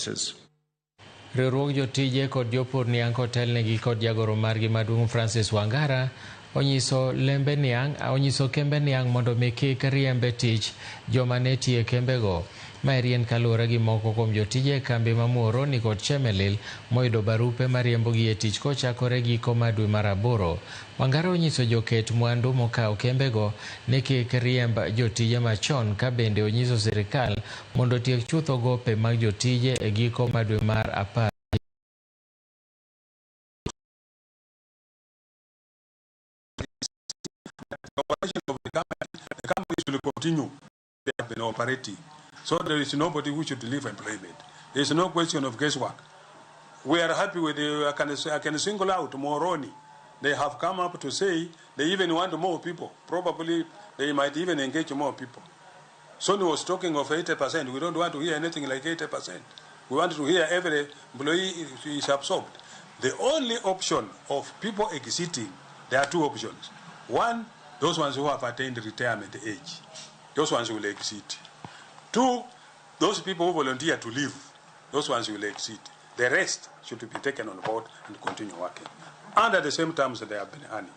services. Riwruok Jotije kod jopur niang kotelnegi kod jagoro margi maduong' Francis Wangara onyiso kembe niang mondo mi kik riembe tich joma ne tiyo kembego. Maerien kaluwore gi moko kuom jotije kambi ma Muhoroni kod Chemelil moyudo barupe mariembogi e tich kochakore giko dwe mar 8. Wangara onyiso joket mwandu mokawo kembego ni kik riemb jotije machon, ka bende onyiso sirikal mondo tiek chutho gope mag jotije e giko dwe mar 10. The companies will continue. They have been operating. So there is nobody who should leave employment. There is no question of guesswork. We are happy with I can single out Muhoroni. They have come up to say they even want more people. Probably they might even engage more people. Sonny was talking of 80%. We don't want to hear anything like 80%. We want to hear every employee is absorbed. The only option of people exiting, there are two options. One, those ones who have attained retirement age. Those ones will exit. Two, those people who volunteer to leave. Those ones will exit. The rest should be taken on board and continue working. And at the same time, they have been earning.